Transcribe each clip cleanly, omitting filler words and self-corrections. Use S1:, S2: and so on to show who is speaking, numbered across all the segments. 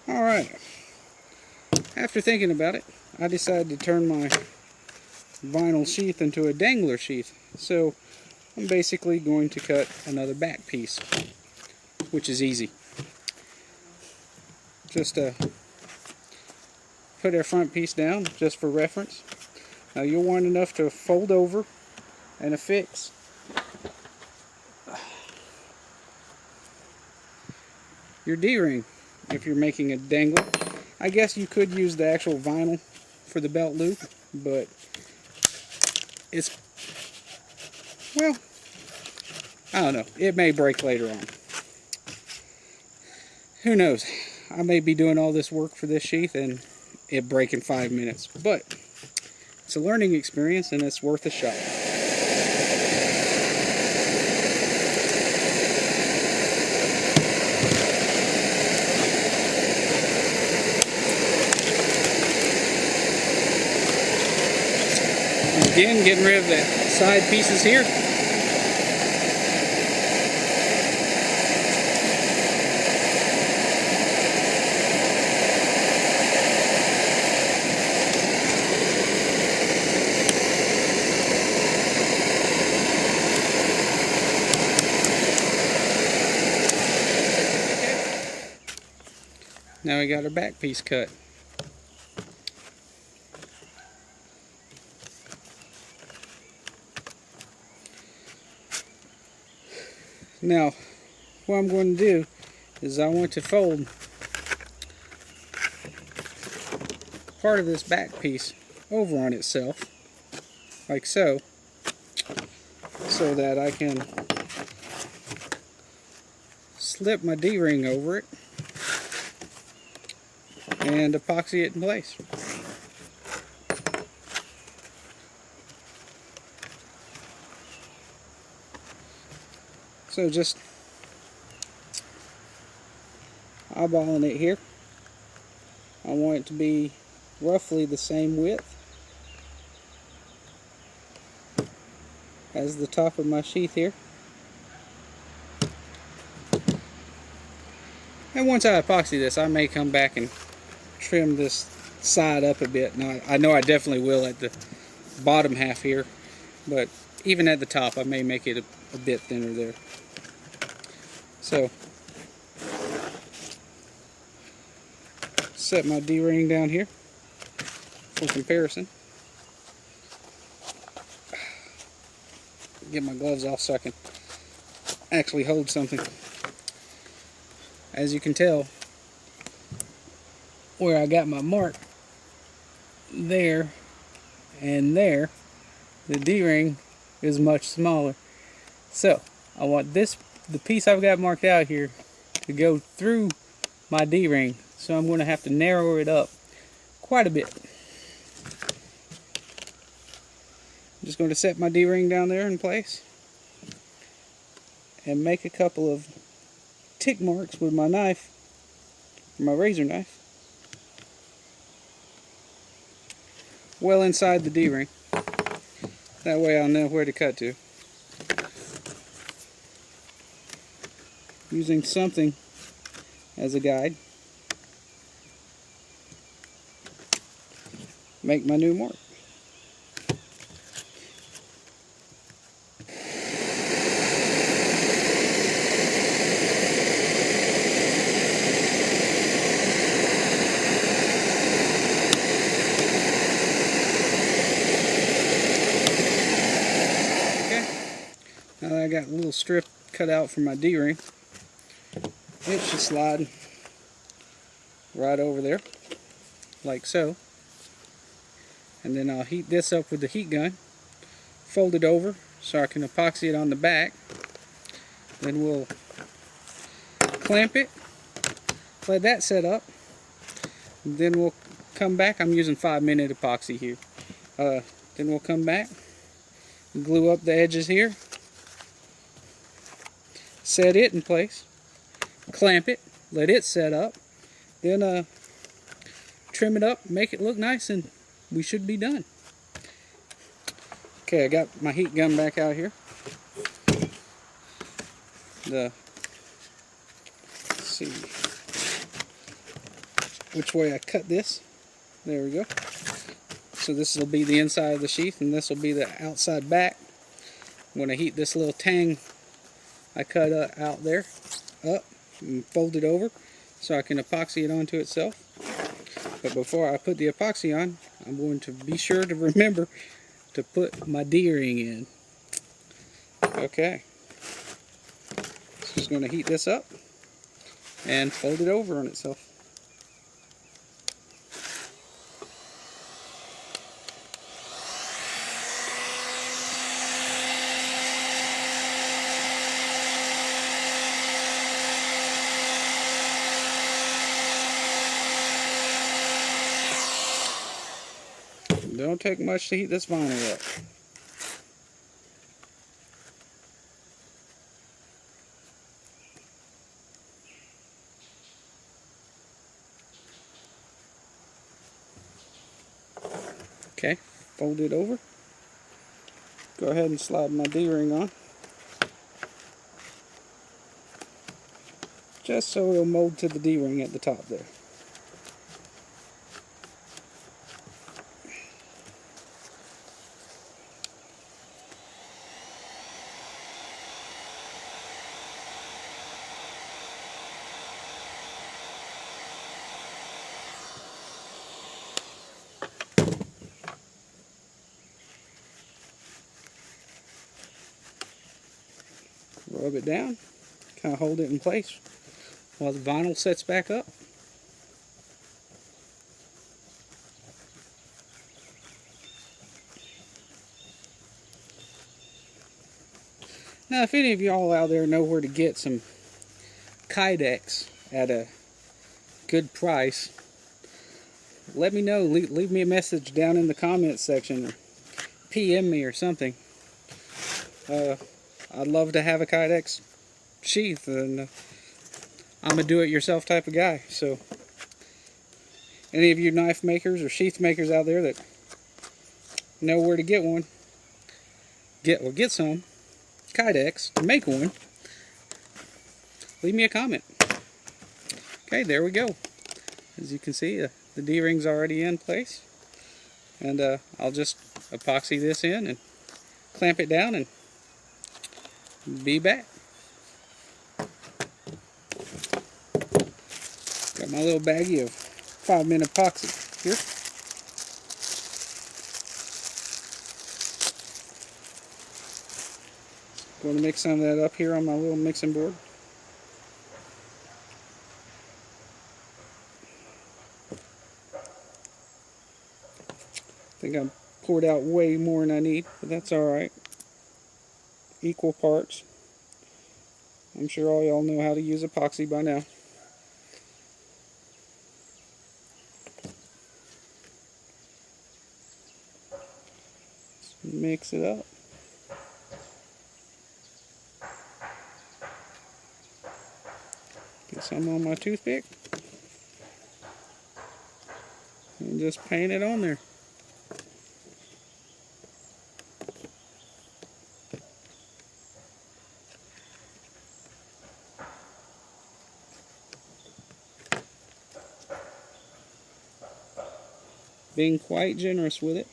S1: Alright, after thinking about it, I decided to turn my vinyl sheath into a dangler sheath. So I'm basically going to cut another back piece, which is easy. Just put our front piece down just for reference. Now you'll want enough to fold over and affix your D-ring if you're making a dangler. I guess you could use the actual vinyl for the belt loop, but it's, well, I don't know. It may break later on. Who knows? I may be doing all this work for this sheath and it break in 5 minutes, but it's a learning experience and it's worth a shot. Again, getting rid of the side pieces here. Now we got our back piece cut. Now, what I'm going to do is I want to fold part of this back piece over on itself, like so, so that I can slip my D-ring over it and epoxy it in place. So just eyeballing it here. I want it to be roughly the same width as the top of my sheath here. And once I epoxy this, I may come back and trim this side up a bit. Now, I know I definitely will at the bottom half here, but even at the top I may make it a bit thinner there. So, set my D-ring down here for comparison. Get my gloves off so I can actually hold something. As you can tell, where I got my mark there and there, the D-ring is much smaller. So, I want the piece I've got marked out here to go through my D-ring, so I'm going to have to narrow it up quite a bit. I'm just going to set my D-ring down there in place and make a couple of tick marks with my knife, my razor knife, well inside the D-ring. That way I'll know where to cut to. Using something as a guide. Make my new mark. Okay. Now that I got a little strip cut out for my D-ring, it should slide right over there, like so. And then I'll heat this up with the heat gun, fold it over so I can epoxy it on the back. Then we'll clamp it, let that set up. And then we'll come back. I'm using 5-minute epoxy here. Then we'll come back, glue up the edges here, set it in place, clamp it, let it set up, then trim it up, make it look nice, and we should be done. Okay, I got my heat gun back out here. Let's see. which way I cut this. There we go. So this will be the inside of the sheath, and this will be the outside back. I'm going to heat this little tang I cut out there up and fold it over so I can epoxy it onto itself. But before I put the epoxy on, I'm going to be sure to remember to put my D-ring in. Okay. Just going to heat this up and fold it over on itself. Don't take much to heat this vinyl up. Okay, fold it over. Go ahead and slide my D-ring on. Just so it'll mold to the D-ring at the top there. Rub it down, kind of hold it in place while the vinyl sets back up. Now, if any of y'all out there know where to get some Kydex at a good price, let me know. Leave me a message down in the comments section, or PM me or something. I'd love to have a Kydex sheath, and I'm a do-it-yourself type of guy. So, any of you knife makers or sheath makers out there that know where to get one, get some Kydex to make one. Leave me a comment. Okay, there we go. As you can see, the D-ring's already in place, and I'll just epoxy this in and clamp it down and be back. Got my little baggie of 5-minute epoxy here. Going to mix some of that up here on my little mixing board. I think I poured out way more than I need, but that's alright. Equal parts. I'm sure all y'all know how to use epoxy by now. Just mix it up. Get some on my toothpick and just paint it on there. Being quite generous with it.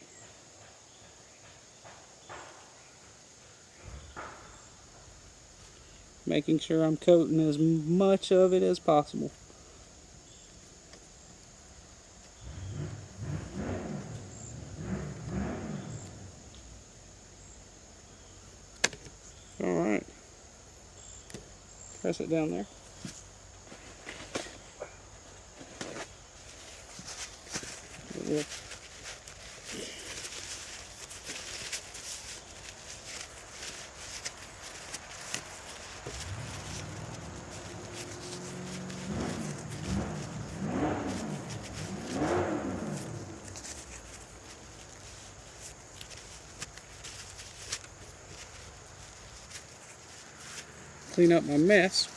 S1: Making sure I'm coating as much of it as possible. Alright. Press it down there. We'll clean up my mess.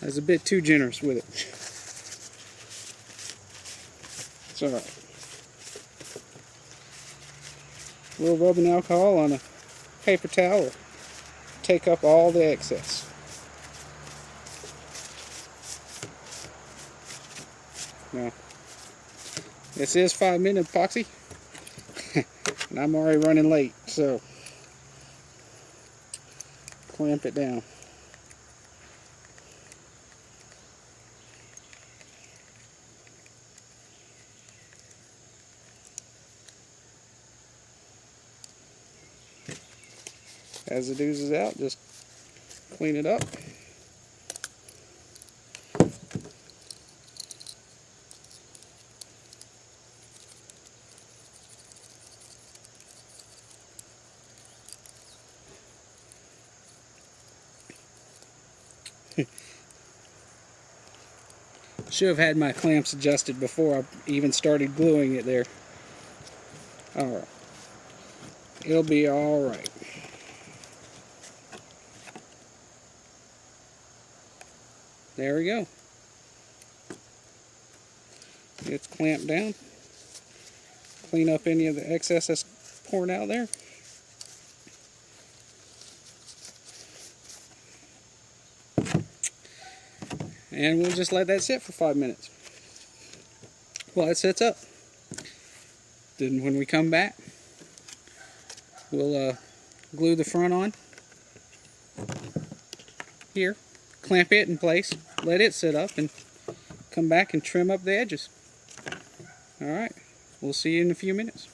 S1: I was a bit too generous with it. It's alright. A little rubbing alcohol on a paper towel will take up all the excess. Now, this is 5-minute epoxy, and I'm already running late, so clamp it down. As it oozes out, just clean it up. Should have had my clamps adjusted before I even started gluing it there. Alright. It'll be alright. There we go. It's clamped down. Clean up any of the excess that's pouring out there. And we'll just let that sit for 5 minutes while it sets up. Then when we come back, we'll glue the front on here, clamp it in place, let it sit up, and come back and trim up the edges. Alright, we'll see you in a few minutes.